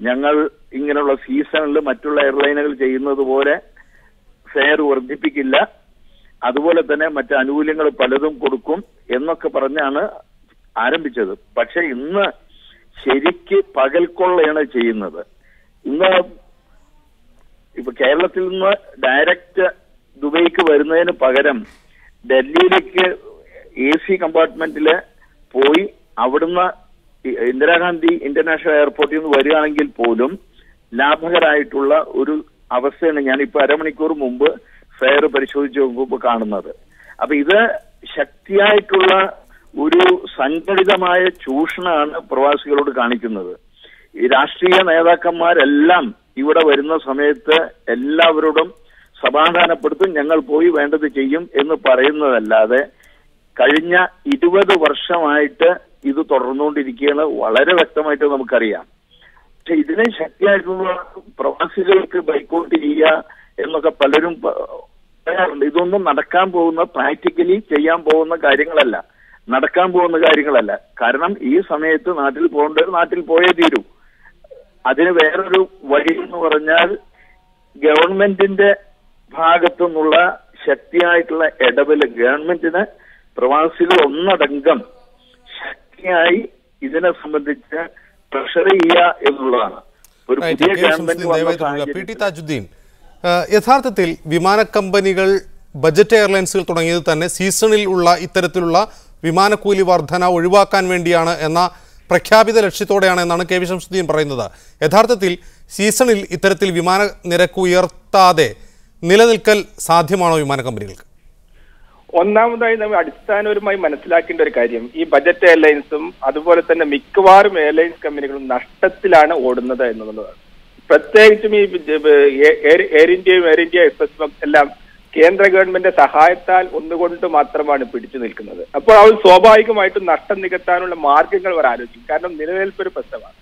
ഞങ്ങൾ ഇങ്ങനെയുള്ള സീസണിൽ മറ്റുള്ള എയർലൈനുകൾ ചെയ്യുന്നത് പോലെ ഫെയർ വർദ്ധിപ്പിക്കില്ല, അതുപോലെ തന്നെ മറ്റ് ആനുകൂല്യങ്ങൾ പലതും കൊടുക്കും എന്നൊക്കെ പറഞ്ഞാണ് ആരംഭിച്ചത്. പക്ഷെ ഇന്ന് ശരിക്ക് പകൽക്കൊള്ളയാണ് ചെയ്യുന്നത്. ഇന്ന് ഇപ്പൊ കേരളത്തിൽ നിന്ന് ഡയറക്റ്റ് ദുബൈക്ക് വരുന്നതിന് പകരം ഡൽഹിയിലേക്ക് AC കമ്പാർട്ട്മെന്റില് പോയി അവിടുന്ന് ഇന്ദിരാഗാന്ധി ഇന്റർനാഷണൽ എയർപോർട്ടിൽ നിന്ന് വരികയാണെങ്കിൽ പോലും ലാഭകരമായിട്ടുള്ള ഒരു അവസ്ഥയാണ് ഞാനിപ്പോ അരമണിക്കൂർ മുമ്പ് ഫെയർ പരിശോധിച്ച് നോക്കുമ്പോൾ കാണുന്നത്. അപ്പൊ ഇത് ശക്തിയായിട്ടുള്ള ഒരു സംഘടിതമായ ചൂഷണമാണ് പ്രവാസികളോട് കാണിക്കുന്നത്. ഈ രാഷ്ട്രീയ നേതാക്കന്മാരെല്ലാം ഇവിടെ വരുന്ന സമയത്ത് എല്ലാവരോടും സമാധാനപ്പെടുത്തും, ഞങ്ങൾ പോയി വേണ്ടത് ചെയ്യും എന്ന് പറയുന്നതല്ലാതെ കഴിഞ്ഞ 20 വർഷമായിട്ട് ഇത് തുടർന്നുകൊണ്ടിരിക്കുകയാണ്. വളരെ വ്യക്തമായിട്ട് നമുക്കറിയാം. പക്ഷെ ഇതിനെ ശക്തിയായിട്ടുള്ള പ്രവാസികൾക്ക് ബൈക്കോട്ട് ചെയ്യുക എന്നൊക്കെ പലരും പറയാറുണ്ട്. ഇതൊന്നും നടക്കാൻ പോകുന്ന, പ്രാക്ടിക്കലി ചെയ്യാൻ പോകുന്ന കാര്യങ്ങളല്ല, നടക്കാൻ പോകുന്ന കാര്യങ്ങളല്ല. കാരണം ഈ സമയത്ത് നാട്ടിൽ പോകേണ്ടത് നാട്ടിൽ പോയേ തീരൂ. അതിന് വേറൊരു വഴി എന്ന് പറഞ്ഞാൽ ഗവൺമെന്റിന്റെ ഭാഗത്തു നിന്നുള്ള ശക്തിയായിട്ടുള്ള ഇടപെടൽ, ഗവൺമെന്റിന് പ്രവാസികൾ ഒന്നടങ്കം ശക്തിയായി ഇതിനെ സംബന്ധിച്ച് പ്രഷർ ചെയ്യുക എന്നുള്ളതാണ്. ഒരു പുതിയ ഗവൺമെന്റ്. പി ടി താജുദ്ദീൻ, യഥാർത്ഥത്തിൽ വിമാന കമ്പനികൾ, ബജറ്റ് എയർലൈൻസുകൾ തുടങ്ങിയത് തന്നെ സീസണിൽ ഉള്ള ഇത്തരത്തിലുള്ള വിമാനക്കൂലി വർധന ഒഴിവാക്കാൻ വേണ്ടിയാണ് എന്ന പ്രഖ്യാപിത ലക്ഷ്യത്തോടെയാണ് എന്നാണ് കെ വി ശംസുദ്ദീൻ പറയുന്നത്. യഥാർത്ഥത്തിൽ സീസണിൽ ഇത്തരത്തിൽ വിമാന നിരക്ക് ഉയർത്താതെ നിലനിൽക്കൽ സാധ്യമാണോ വിമാന കമ്പനികൾക്ക്? ഒന്നാമതായി നമ്മൾ അടിസ്ഥാനപരമായി മനസ്സിലാക്കേണ്ട ഒരു കാര്യം, ഈ ബജറ്റ് എയർലൈൻസും അതുപോലെ തന്നെ മിക്കവാറും എയർലൈൻസ് കമ്പനികളും നഷ്ടത്തിലാണ് ഓടുന്നത് എന്നുള്ളതാണ്. പ്രത്യേകിച്ചും ഈ എയർ ഇന്ത്യയും എയർ ഇന്ത്യ എക്സ്പ്രസ് എല്ലാം കേന്ദ്ര ഗവൺമെന്റ് സഹായത്താൽ ഒന്നുകൊണ്ട് മാത്രമാണ് പിടിച്ചു നിൽക്കുന്നത്. അപ്പോൾ അവർ സ്വാഭാവികമായിട്ടും നഷ്ടം നികത്താനുള്ള മാർഗങ്ങൾ അവർ ആലോചിക്കും. കാരണം നിലനിൽപ്പൊരു പ്രശ്നമാണ്.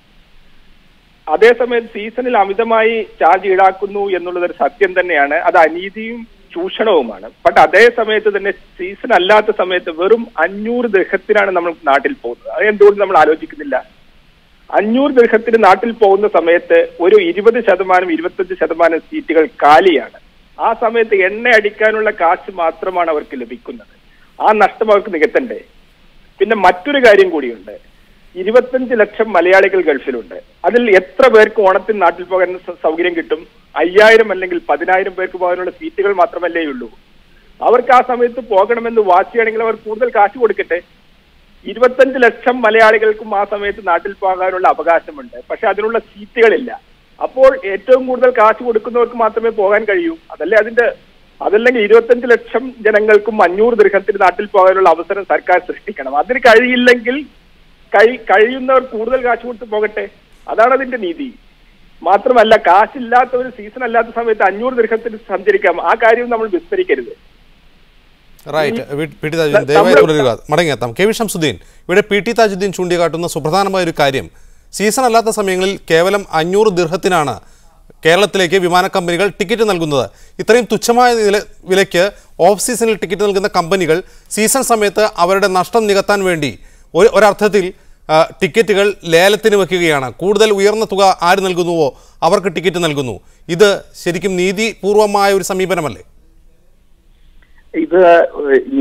അതേസമയം സീസണിൽ അമിതമായി ചാർജ് ഈടാക്കുന്നു എന്നുള്ളതൊരു സത്യം തന്നെയാണ്. അത് അനീതിയും ചൂഷണവുമാണ്. പക്ഷെ അതേ സമയത്ത് തന്നെ സീസൺ അല്ലാത്ത സമയത്ത് വെറും 500 ദിർഹത്തിനാണ് നമ്മൾ നാട്ടിൽ പോകുന്നത്. അത് എന്തുകൊണ്ട് നമ്മൾ ആലോചിക്കുന്നില്ല? 500 ദിർഹത്തിന് നാട്ടിൽ പോകുന്ന സമയത്ത് ഒരു 20%, 25% സീറ്റുകൾ കാലിയാണ്. ആ സമയത്ത് എണ്ണ അടിക്കാനുള്ള കാശ് മാത്രമാണ് അവർക്ക് ലഭിക്കുന്നത്. ആ നഷ്ടം അവർക്ക് നികത്തണ്ടേ? പിന്നെ മറ്റൊരു കാര്യം കൂടിയുണ്ട്. 25 ലക്ഷം മലയാളികൾ ഗൾഫിലുണ്ട്. അതിൽ എത്ര പേർക്ക് ഓണത്തിന് നാട്ടിൽ പോകാൻ സൗകര്യം കിട്ടും? 5000 അല്ലെങ്കിൽ 10000 പേർക്ക് പോകാനുള്ള സീറ്റുകൾ മാത്രമല്ലേ ഉള്ളൂ. അവർക്ക് ആ സമയത്ത് പോകണമെന്ന് വാശിയാണെങ്കിൽ അവർ കൂടുതൽ കാശ് കൊടുക്കട്ടെ. 25 ലക്ഷം മലയാളികൾക്കും ആ സമയത്ത് നാട്ടിൽ പോകാനുള്ള അവകാശമുണ്ട്. പക്ഷെ അതിനുള്ള സീറ്റുകളില്ല. അപ്പോൾ ഏറ്റവും കൂടുതൽ കാശ് കൊടുക്കുന്നവർക്ക് മാത്രമേ പോകാൻ കഴിയൂ. അതല്ലെങ്കിൽ 25 ലക്ഷം ജനങ്ങൾക്കും 500 ദിർഹത്തിന് നാട്ടിൽ പോകാനുള്ള അവസരം സർക്കാർ സൃഷ്ടിക്കണം. അതിന് കഴിയില്ലെങ്കിൽ കഴിയുന്നവർ കൂടുതൽ കാശ് കൊടുത്ത് പോകട്ടെ. അതാണ് അതിന്റെ നീതി. മാത്രമല്ല, കാശില്ലാത്തവർ സീസൺ അല്ലാത്ത സമയത്ത് 500 ദിർഹത്തിന് സഞ്ചരിക്കാം. ആ കാര്യം നമ്മൾ വിസ്മരിക്കരുത്. മടങ്ങിയെത്താം. കെ വി ശംസുദ്ദീൻ, ഇവിടെ പി ടി താജുദ്ദീൻ ചൂണ്ടിക്കാട്ടുന്ന സുപ്രധാനമായ ഒരു കാര്യം, സീസൺ അല്ലാത്ത സമയങ്ങളിൽ കേവലം 500 ദിർഹത്തിനാണ് കേരളത്തിലേക്ക് വിമാന കമ്പനികൾ ടിക്കറ്റ് നൽകുന്നത്. ഇത്രയും തുച്ഛമായ വിലയ്ക്ക് ഓഫ് സീസണിൽ ടിക്കറ്റ് നൽകുന്ന കമ്പനികൾ സീസൺ സമയത്ത് അവരുടെ നഷ്ടം നികത്താൻ വേണ്ടി ഒരർത്ഥത്തിൽ ടിക്കറ്റുകൾ ലേലത്തിന് വെക്കുകയാണ്. കൂടുതൽ ഉയർന്ന തുക ആര് നൽകുന്നുവോ അവർക്ക് ടിക്കറ്റ് നൽകുന്നു. ഇത് ശരിക്കും നീതിപൂർവമായ ഒരു സമീപനമല്ലേ? ഇത്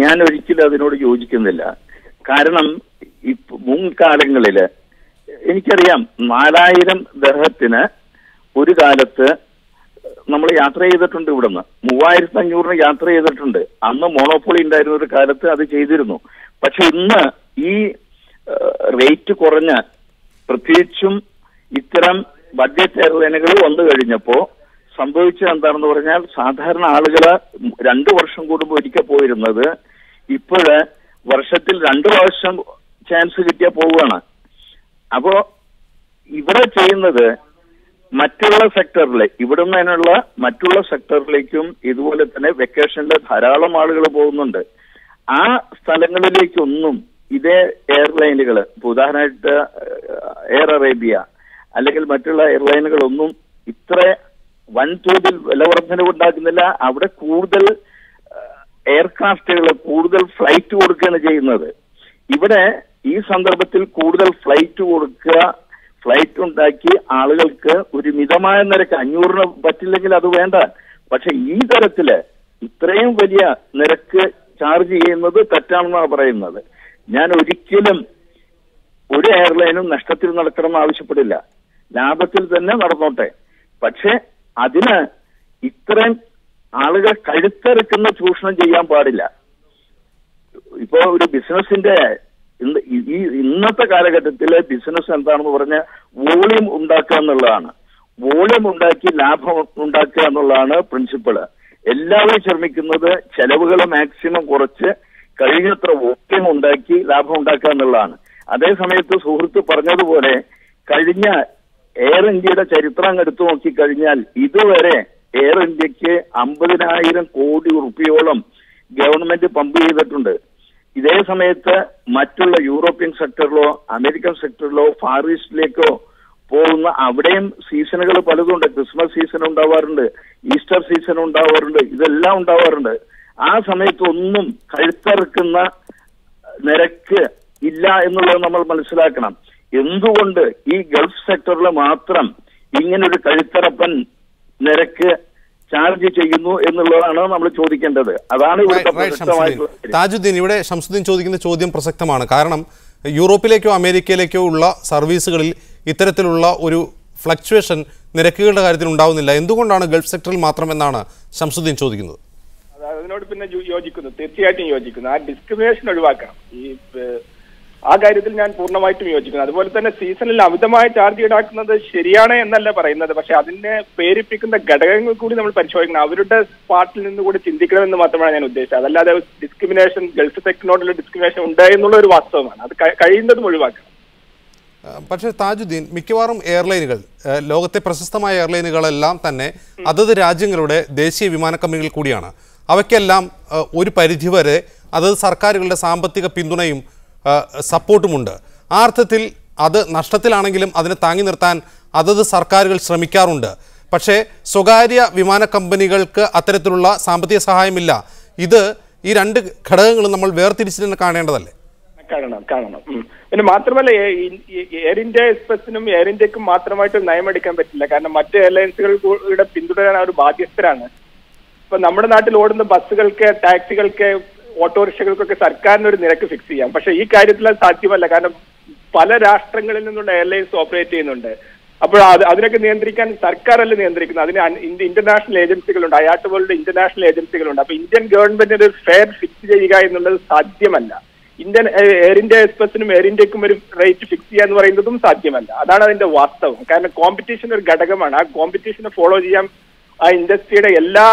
ഞാൻ ഒരിക്കലും അതിനോട് യോജിക്കുന്നില്ല. കാരണം മുൻകാലങ്ങളില് എനിക്കറിയാം 4000 ദിർഹത്തിന് ഒരു കാലത്ത് നമ്മൾ യാത്ര ചെയ്തിട്ടുണ്ട്. ഇവിടുന്ന് 3500 യാത്ര ചെയ്തിട്ടുണ്ട്. അന്ന് മോണോപ്പൊളി ഉണ്ടായിരുന്ന ഒരു കാലത്ത് അത് ചെയ്തിരുന്നു. പക്ഷെ ഇന്ന് ഈ റേറ്റ് കുറഞ്ഞ, പ്രത്യേകിച്ചും ഇത്തരം ബഡ്ജറ്റ് എയർലൈനുകൾ വന്നു കഴിഞ്ഞപ്പോ സംഭവിച്ചത് എന്താണെന്ന് പറഞ്ഞാൽ, സാധാരണ ആളുകള് 2 വർഷം കൂടുമ്പോൾ ഒരിക്കൽ പോയിരുന്നത് ഇപ്പോഴ് വർഷത്തിൽ 2 പ്രാവശ്യം ചാൻസ് കിട്ടിയാൽ പോവുകയാണ്. അപ്പോ ഇവിടെ ചെയ്യുന്നത് മറ്റുള്ള സെക്ടറിൽ, ഇവിടുന്ന് തന്നെയുള്ള മറ്റുള്ള സെക്ടറിലേക്കും ഇതുപോലെ തന്നെ വെക്കേഷനിൽ ധാരാളം ആളുകൾ പോകുന്നുണ്ട്. ആ സ്ഥലങ്ങളിലേക്കൊന്നും ഇതേ എയർലൈനുകൾ, ഉദാഹരണമായിട്ട് എയർ അറേബ്യ അല്ലെങ്കിൽ മറ്റുള്ള എയർലൈനുകളൊന്നും ഇത്ര വൻതോതിൽ വിലവർദ്ധനവ് ഉണ്ടാക്കുന്നില്ല. അവിടെ കൂടുതൽ എയർക്രാഫ്റ്റുകൾ, കൂടുതൽ ഫ്ലൈറ്റ് കൊടുക്കുകയാണ് ചെയ്യുന്നത്. ഇവിടെ ഈ സന്ദർഭത്തിൽ കൂടുതൽ ഫ്ലൈറ്റ് കൊടുക്കുക, ഫ്ലൈറ്റ് ഉണ്ടാക്കി ആളുകൾക്ക് ഒരു മിതമായ നിരക്ക് 500 പറ്റില്ലെങ്കിൽ അത് വേണ്ട. പക്ഷെ ഈ തരത്തില് ഇത്രയും വലിയ നിരക്ക് ചാർജ് ചെയ്യുന്നത് തെറ്റാണെന്നാണ് പറയുന്നത്. ഞാൻ ഒരിക്കലും ഒരു എയർലൈനും നഷ്ടത്തിൽ നടക്കണമെന്ന് ആവശ്യപ്പെടില്ല, ലാഭത്തിൽ തന്നെ നടന്നോട്ടെ. പക്ഷെ അതിന് ഇത്രയും ആളുകൾ കഴുത്തറക്കുന്ന ചൂഷണം ചെയ്യാൻ പാടില്ല. ഇപ്പോ ഒരു ബിസിനസിന്റെ ഇന്നത്തെ കാലഘട്ടത്തിലെ ബിസിനസ് എന്താണെന്ന് പറഞ്ഞാൽ വോളിയം ഉണ്ടാക്കുക എന്നുള്ളതാണ്. വോളിയം ഉണ്ടാക്കി ലാഭം ഉണ്ടാക്കുക എന്നുള്ളതാണ് പ്രിൻസിപ്പിള്. എല്ലാവരും ശ്രമിക്കുന്നത് ചെലവുകൾ മാക്സിമം കുറച്ച് കഴിഞ്ഞത്ര വോളിയം ഉണ്ടാക്കി ലാഭം ഉണ്ടാക്കുക എന്നുള്ളതാണ്. അതേസമയത്ത് സുഹൃത്ത് പറഞ്ഞതുപോലെ കഴിഞ്ഞ എയർ ഇന്ത്യയുടെ ചരിത്രം എടുത്തു നോക്കിക്കഴിഞ്ഞാൽ ഇതുവരെ എയർ ഇന്ത്യക്ക് 50,000 കോടി റുപ്യോളം ഗവൺമെന്റ് പമ്പ് ചെയ്തിട്ടുണ്ട്. ഇതേ സമയത്ത് മറ്റുള്ള യൂറോപ്യൻ സെക്ടറിലോ അമേരിക്കൻ സെക്ടറിലോ ഫാർ ഈസ്റ്റിലേക്കോ പോകുന്ന അവിടെയും സീസണുകൾ പലതുണ്ട്. ക്രിസ്മസ് സീസൺ ഉണ്ടാവാറുണ്ട്, ഈസ്റ്റർ സീസൺ ഉണ്ടാവാറുണ്ട്, ഇതെല്ലാം ഉണ്ടാവാറുണ്ട്. ആ സമയത്തൊന്നും കഴുത്തറക്കുന്ന നിരക്ക് ഇല്ല എന്നുള്ളത് നമ്മൾ മനസ്സിലാക്കണം. എന്തുകൊണ്ട് ഈ ഗൾഫ് സെക്ടറിൽ മാത്രം ഇങ്ങനൊരു കഴുത്തറപ്പൻ നിരക്ക് ചാർജ് ചെയ്യുന്നു എന്നുള്ളതാണ് നമ്മൾ ചോദിക്കേണ്ടത്. അതാണ് താജുദ്ദീൻ, ഇവിടെ ഷംസുദ്ദീൻ ചോദിക്കുന്ന ചോദ്യം പ്രസക്തമാണ്. കാരണം യൂറോപ്പിലേക്കോ അമേരിക്കയിലേക്കോ ഉള്ള സർവീസുകളിൽ ഇത്തരത്തിലുള്ള ഒരു ഫ്ലക്ച്വേഷൻ നിരക്കുകളുടെ കാര്യത്തിൽ ഉണ്ടാവുന്നില്ല. എന്തുകൊണ്ടാണ് ഗൾഫ് സെക്ടറിൽ മാത്രം എന്നാണ് ഷംസുദ്ദീൻ ചോദിക്കുന്നത്. അതിനോട് പിന്നെ യോജിക്കുന്നു, തീർച്ചയായിട്ടും യോജിക്കുന്നു. ആ ഡിസ്ക്രിമിനേഷൻ ഒഴിവാക്കണം. ആ കാര്യത്തിൽ ഞാൻ പൂർണ്ണമായിട്ടും യോജിക്കുന്നു. അതുപോലെ തന്നെ സീസണിൽ അമിതമായ ചാർജ് ഈടാക്കുന്നത് ശരിയാണ് എന്നല്ല പറയുന്നത്. പക്ഷെ അതിനെ പ്രേരിപ്പിക്കുന്ന ഘടകങ്ങൾ കൂടി നമ്മൾ പരിശോധിക്കണം. അവരുടെ പാർട്ടിൽ നിന്ന് കൂടി ചിന്തിക്കണമെന്ന് മാത്രമാണ് ഞാൻ ഉദ്ദേശിച്ചത്. അതല്ലാതെ ഡിസ്ക്രിമിനേഷൻ, ഗൾഫ് സെക്ടറിനോടുള്ള ഡിസ്ക്രിമിനേഷൻ ഉണ്ട് എന്നുള്ള ഒരു വാസ്തവമാണ്. അത് കഴിയുന്നതും ഒഴിവാക്കണം. പക്ഷേ താജുദ്ദീൻ, മിക്കവാറും എയർലൈനുകൾ, ലോകത്തെ പ്രശസ്തമായ എയർലൈനുകളെല്ലാം തന്നെ അതത് രാജ്യങ്ങളുടെ ദേശീയ വിമാന കമ്പനികൾ കൂടിയാണ്. അവയ്ക്കെല്ലാം ഒരു പരിധിവരെ അതത് സർക്കാരുകളുടെ സാമ്പത്തിക പിന്തുണയും സപ്പോർട്ടുമുണ്ട്. ആ അർത്ഥത്തിൽ അത് നഷ്ടത്തിലാണെങ്കിലും അതിനെ താങ്ങി നിർത്താൻ അതത് സർക്കാരുകൾ ശ്രമിക്കാറുണ്ട്. പക്ഷേ സ്വകാര്യ വിമാന കമ്പനികൾക്ക് അത്തരത്തിലുള്ള സാമ്പത്തിക സഹായമില്ല. ഈ രണ്ട് ഘടകങ്ങളും നമ്മൾ വേർതിരിച്ച് തന്നെ കാണേണ്ടതല്ലേ? കാണണം. പിന്നെ മാത്രമല്ല, എയർ ഇന്ത്യ എക്സ്പ്രസിനും എയർ ഇന്ത്യക്കും മാത്രമായിട്ട് നയമെടുക്കാൻ പറ്റില്ല. കാരണം മറ്റ് എയർലൈൻസുകളുടെ പിന്തുടരാൻ അവർ ബാധ്യസ്ഥരാണ്. ഇപ്പൊ നമ്മുടെ നാട്ടിൽ ഓടുന്ന ബസ്സുകൾക്ക്, ടാക്സികൾക്ക്, ഓട്ടോറിക്ഷകൾക്കൊക്കെ സർക്കാരിനൊരു നിരക്ക് ഫിക്സ് ചെയ്യാം. പക്ഷെ ഈ കാര്യത്തിൽ അത് സാധ്യമല്ല. കാരണം പല രാഷ്ട്രങ്ങളിൽ നിന്നുള്ള എയർലൈൻസ് ഓപ്പറേറ്റ് ചെയ്യുന്നുണ്ട്. അപ്പോൾ അതിനൊക്കെ നിയന്ത്രിക്കാൻ സർക്കാരല്ല നിയന്ത്രിക്കുന്നത്. അതിന് ഇന്റർനാഷണൽ ഏജൻസികളുണ്ട്, അയാട്ട് പോലുള്ള ഇന്റർനാഷണൽ ഏജൻസികളുണ്ട്. അപ്പൊ ഇന്ത്യൻ ഗവൺമെന്റിന് ഒരു ഫെയർ ഫിക്സ് ചെയ്യുക എന്നുള്ളത് സാധ്യമല്ല. എയർ ഇന്ത്യ എക്സ്പ്രസിനും എയർ ഇന്ത്യക്കും ഒരു റേറ്റ് ഫിക്സ് ചെയ്യുക എന്ന് പറയുന്നതും സാധ്യമല്ല. അതാണ് അതിന്റെ വാസ്തവം. കാരണം കോമ്പറ്റീഷൻ ഒരു ഘടകമാണ്. ആ കോമ്പറ്റീഷനെ ഫോളോ ചെയ്യാൻ ആ ഇൻഡസ്ട്രിയുടെ എല്ലാ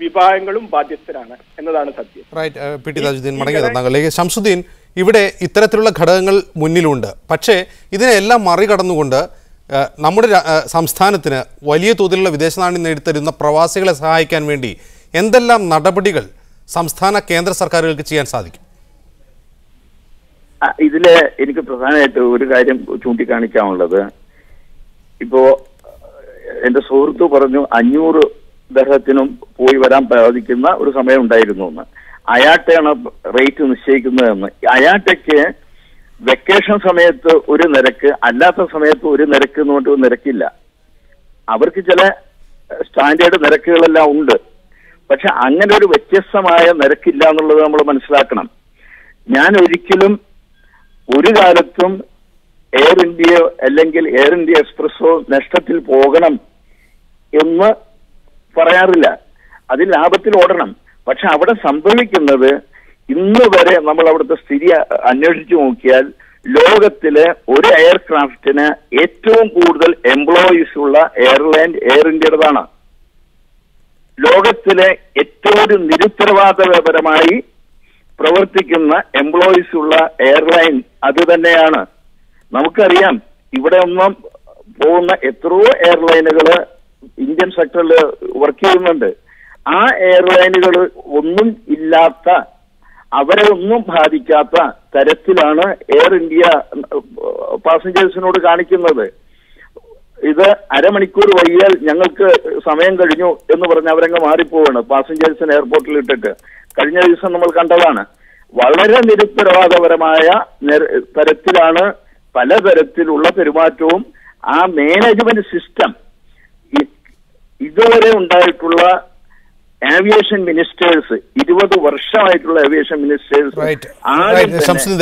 വിഭാഗങ്ങളും ബാധ്യസ്ഥരാണ് എന്നതാണ് സത്യം. റൈറ്റ്. പി ടി താജുദ്ദീൻ, മടങ്ങിയ ഷംസുദ്ദീൻ, ഇവിടെ ഇത്തരത്തിലുള്ള ഘടകങ്ങൾ മുന്നിലുണ്ട്. പക്ഷേ ഇതിനെല്ലാം മറികടന്നുകൊണ്ട് നമ്മുടെ സംസ്ഥാനത്തിന് വലിയ തോതിലുള്ള വിദേശ നാണ്യം നേടിത്തരുന്ന പ്രവാസികളെ സഹായിക്കാൻ വേണ്ടി എന്തെല്ലാം നടപടികൾ സംസ്ഥാന കേന്ദ്ര സർക്കാരുകൾക്ക് ചെയ്യാൻ സാധിക്കും? ഇതില് എനിക്ക് പ്രധാനമായിട്ട് ഒരു കാര്യം ചൂണ്ടിക്കാണിക്കാനുള്ളത്, ഇപ്പോ എന്റെ സുഹൃത്ത് പറഞ്ഞു 500 ദർഹത്തിനും പോയി വരാൻ സാധിക്കുന്ന ഒരു സമയം ഉണ്ടായിരുന്നു എന്ന്. അയാട്ടയാണ് റേറ്റ് നിശ്ചയിക്കുന്നതെന്ന്. അയാട്ടയ്ക്ക് വെക്കേഷൻ സമയത്ത് ഒരു നിരക്ക്, അല്ലാത്ത സമയത്ത് ഒരു നിരക്ക് എന്ന് പറഞ്ഞിട്ട് നിരക്കില്ല. അവർക്ക് ചില സ്റ്റാൻഡേർഡ് നിരക്കുകളെല്ലാം ഉണ്ട്. പക്ഷെ അങ്ങനെ ഒരു വ്യത്യസ്തമായ നിരക്കില്ല എന്നുള്ളത് നമ്മൾ മനസ്സിലാക്കണം. ഞാൻ ഒരിക്കലും ഒരു കാലത്തും എയർ ഇന്ത്യയോ അല്ലെങ്കിൽ എയർ ഇന്ത്യ എക്സ്പ്രസോ നഷ്ടത്തിൽ പോകണം എന്ന് പറയാറില്ല. അത് ലാഭത്തിൽ ഓടണം. പക്ഷെ അവിടെ സംഭവിക്കുന്നത്, ഇന്ന് വരെ നമ്മൾ അവിടുത്തെ സ്ഥിതി അന്വേഷിച്ചു നോക്കിയാൽ ലോകത്തിലെ ഒരു എയർക്രാഫ്റ്റിന് ഏറ്റവും കൂടുതൽ എംപ്ലോയീസ് ഉള്ള എയർലൈൻ എയർ ഇന്ത്യയുടേതാണ്. ലോകത്തിലെ ഏറ്റവും നിരുത്തരവാദപരമായി പ്രവർത്തിക്കുന്ന എംപ്ലോയീസ് ഉള്ള എയർലൈൻ അത് തന്നെയാണ്. നമുക്കറിയാം, ഇവിടെ ഒന്നും പോകുന്ന എത്രയോ എയർലൈനുകൾ ഇന്ത്യൻ സെക്ടറിൽ വർക്ക് ചെയ്യുന്നുണ്ട്. ആ എയർലൈനുകൾ ഒന്നും ഇല്ലാത്ത, അവരെ ഒന്നും ബാധിക്കാത്ത തരത്തിലാണ് എയർ ഇന്ത്യ പാസഞ്ചേഴ്സിനോട് കാണിക്കുന്നത്. ഇത് അരമണിക്കൂർ വൈകിയാൽ ഞങ്ങൾക്ക് സമയം കഴിഞ്ഞു എന്ന് പറഞ്ഞ് അവരങ്ങ് മാറിപ്പോവാണ് പാസഞ്ചേഴ്സിന് എയർപോർട്ടിൽ ഇട്ടിട്ട്. കഴിഞ്ഞ ദിവസം നമ്മൾ കണ്ടതാണ്. വളരെ നിരുത്തരവാദപരമായ തരത്തിലാണ് പലതരത്തിലുള്ള പെരുമാറ്റവും ആ മാനേജ്മെന്റ് സിസ്റ്റം ഇതുവരെ ഉണ്ടായിട്ടുള്ള ഏവിയേഷൻ മിനിസ്റ്റേഴ്സ് 20 വർഷമായിട്ടുള്ള ഏവിയേഷൻ മിനിസ്റ്റേഴ്സ്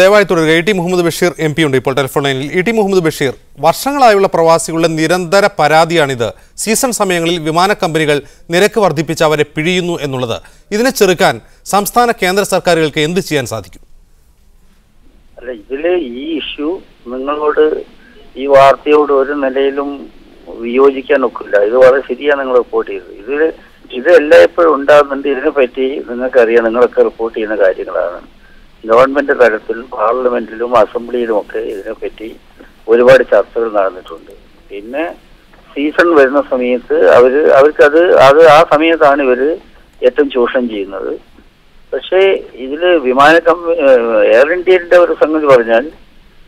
ദയവായി തുടരുക. E T Muhammad Basheer MP ഉണ്ട് ഇപ്പോൾ ടെലിഫോൺ ലൈനിൽ. ഇ ടി മുഹമ്മദ് ബഷീർ, വർഷങ്ങളായുള്ള പ്രവാസികളുടെ നിരന്തര പരാതിയാണിത്. സീസൺ സമയങ്ങളിൽ വിമാന കമ്പനികൾ നിരക്ക് വർദ്ധിപ്പിച്ച് അവരെ പിഴിയുന്നു എന്നുള്ളത്. ഇതിനെ ചെറുക്കാൻ സംസ്ഥാന കേന്ദ്ര സർക്കാരുകൾക്ക് എന്ത് ചെയ്യാൻ സാധിക്കും? അല്ല, ഇതില് ഈ ഇഷ്യൂ നിങ്ങളോട് ഈ വാർത്തയോട് ഒരു നിലയിലും വിയോജിക്കാൻ ഒക്കില്ല. ഇത് വളരെ ശരിയാണ് നിങ്ങൾ റിപ്പോർട്ട് ചെയ്തത്. ഇത് എല്ലായ്പ്പോഴും ഉണ്ടാകുന്നുണ്ട്. ഇതിനെപ്പറ്റി നിങ്ങൾക്കറിയാം, നിങ്ങളൊക്കെ റിപ്പോർട്ട് ചെയ്യുന്ന കാര്യങ്ങളാണ്. ഗവൺമെന്റ് തലത്തിലും പാർലമെന്റിലും അസംബ്ലിയിലും ഒക്കെ ഇതിനെപ്പറ്റി ഒരുപാട് ചർച്ചകൾ നടന്നിട്ടുണ്ട്. പിന്നെ സീസൺ വരുന്ന സമയത്ത് അവർക്കത് ആ സമയത്താണ് ഇവര് ഏറ്റവും ചൂഷണം ചെയ്യുന്നത്. പക്ഷേ ഇതില് എയർ ഇന്ത്യയുടെ ഒരു സംഗതി പറഞ്ഞാൽ,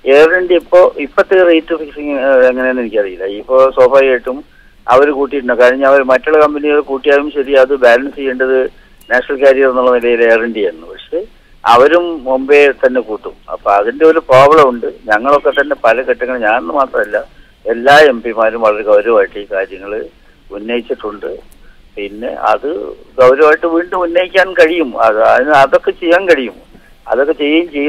എയർ ഇന്ത്യ ഇപ്പോഴത്തെ റേറ്റ് ഫിക്സിങ് എങ്ങനെയാണെന്ന് എനിക്കറിയില്ല. ഇപ്പോൾ സ്വാഭാവികമായിട്ടും അവർ കൂട്ടിയിട്ടുണ്ട്. കാരണം അവർ മറ്റുള്ള കമ്പനികൾ കൂട്ടിയാലും ശരി, അത് ബാലൻസ് ചെയ്യേണ്ടത് നാഷണൽ കാരിയർ എന്നുള്ള നിലയിൽ എയർ ഇന്ത്യയാണ്. പക്ഷെ അവരും മുമ്പേ തന്നെ കൂട്ടും. അപ്പൊ അതിന്റെ ഒരു പ്രോബ്ലം ഉണ്ട്. ഞങ്ങളൊക്കെ തന്നെ പല ഘട്ടങ്ങളും, ഞാനെന്ന് മാത്രമല്ല എല്ലാ MP-മാരും വളരെ ഗൗരവമായിട്ട് ഈ കാര്യങ്ങൾ ഉന്നയിച്ചിട്ടുണ്ട്. പിന്നെ അത് ഗൗരവമായിട്ട് വീണ്ടും ഉന്നയിക്കാൻ കഴിയും. അതൊക്കെ ചെയ്യാൻ കഴിയും. അതൊക്കെ ചെയ്യുകയും ചെയ്യും.